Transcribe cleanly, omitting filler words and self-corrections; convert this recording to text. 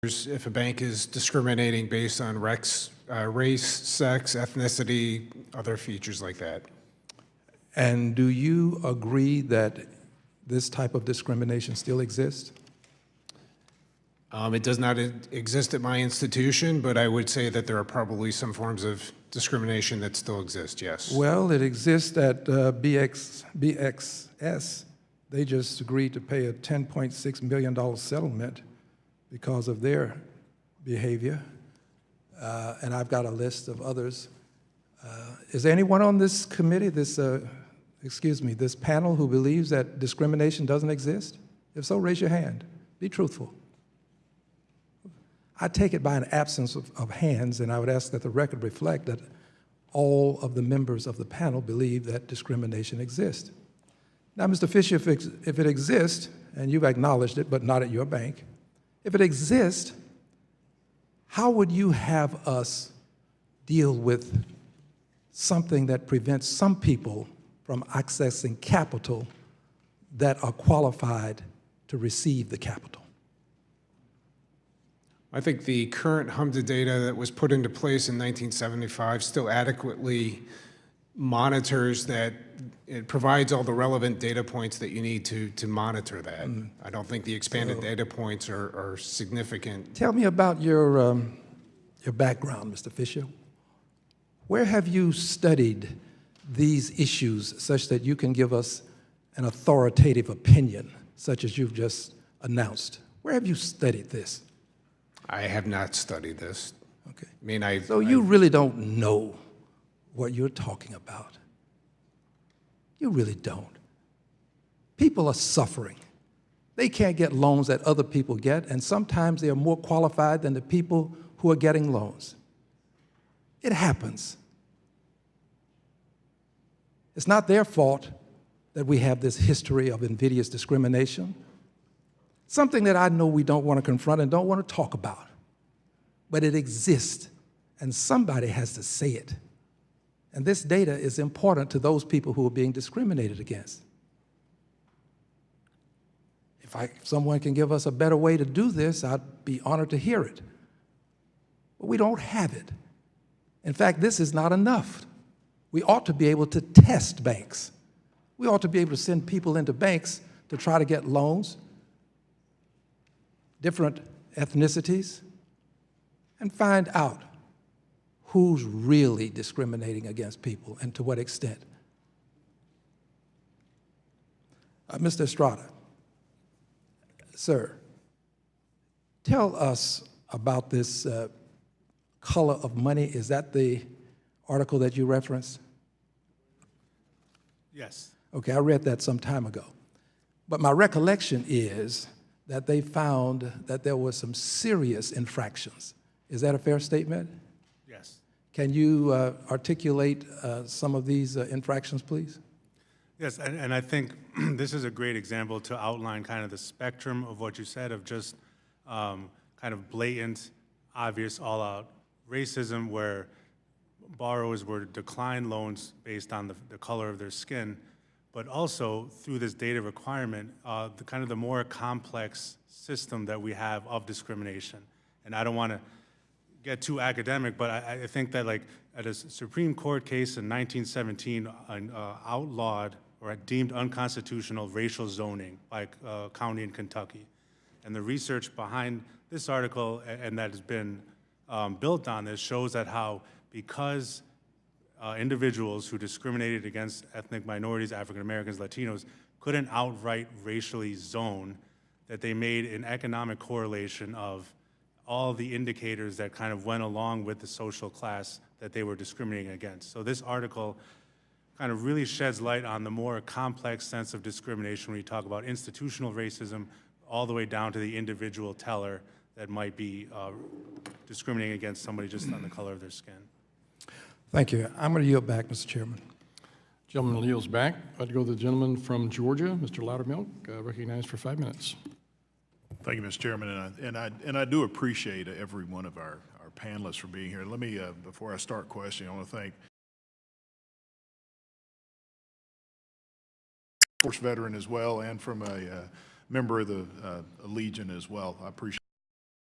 if a bank is discriminating based on race, sex, ethnicity, other features like that. And do you agree that this type of discrimination still exists? It does not exist at my institution, but I would say that there are probably some forms of discrimination that still exist, yes. Well, it exists at BXS. They just agreed to pay a $10.6 million settlement because of their behavior. And I've got a list of others. Is there anyone on this committee, this panel, who believes that discrimination doesn't exist? If so, raise your hand. Be truthful. I take it by an absence of hands, and I would ask that the record reflect that all of the members of the panel believe that discrimination exists. Now, Mr. Fisher, if it exists, and you've acknowledged it, but not at your bank, if it exists, how would you have us deal with something that prevents some people from accessing capital that are qualified to receive the capital? I think the current HMDA data that was put into place in 1975 still adequately monitors that. It provides all the relevant data points that you need to monitor that. I don't think the expanded data points are significant. Tell me about your background, Mr. Fisher. Where have you studied these issues such that you can give us an authoritative opinion, such as you've just announced? Where have you studied this? I have not studied this. Okay. I mean, So you really don't know what you're talking about. You really don't. People are suffering. They can't get loans that other people get, and sometimes they are more qualified than the people who are getting loans. It happens. It's not their fault that we have this history of invidious discrimination, something that I know we don't want to confront and don't want to talk about. But it exists, and somebody has to say it. And this data is important to those people who are being discriminated against. If someone can give us a better way to do this, I'd be honored to hear it. But we don't have it. In fact, this is not enough. We ought to be able to test banks. We ought to be able to send people into banks to try to get loans, different ethnicities, and find out who's really discriminating against people and to what extent. Mr. Estrada, sir, tell us about this color of money. Is that the article that you referenced? Yes. Okay, I read that some time ago. But my recollection is that they found that there were some serious infractions. Is that a fair statement? Yes. Can you articulate some of these infractions, please? Yes, and I think this is a great example to outline kind of the spectrum of what you said of just kind of blatant, obvious, all-out racism where borrowers were declined loans based on the color of their skin, but also through this data requirement, the kind of the more complex system that we have of discrimination. And I don't want to get too academic, but I think that like at a Supreme Court case in 1917, outlawed or deemed unconstitutional racial zoning by a county in Kentucky. And the research behind this article and that has been built on this shows that how because individuals who discriminated against ethnic minorities, African Americans, Latinos, couldn't outright racially zone, that they made an economic correlation of all the indicators that kind of went along with the social class that they were discriminating against. So this article kind of really sheds light on the more complex sense of discrimination when you talk about institutional racism all the way down to the individual teller that might be discriminating against somebody just on the color of their skin. Thank you. I'm going to yield back, Mr. Chairman. Gentleman yields back. I'd go to the gentleman from Georgia, Mr. Loudermilk, recognized for 5 minutes. Thank you, Mr. Chairman, and I do appreciate every one of our panelists for being here. Let me, before I start questioning, I want to thank Force veteran as well, and from a member of the Legion as well. I appreciate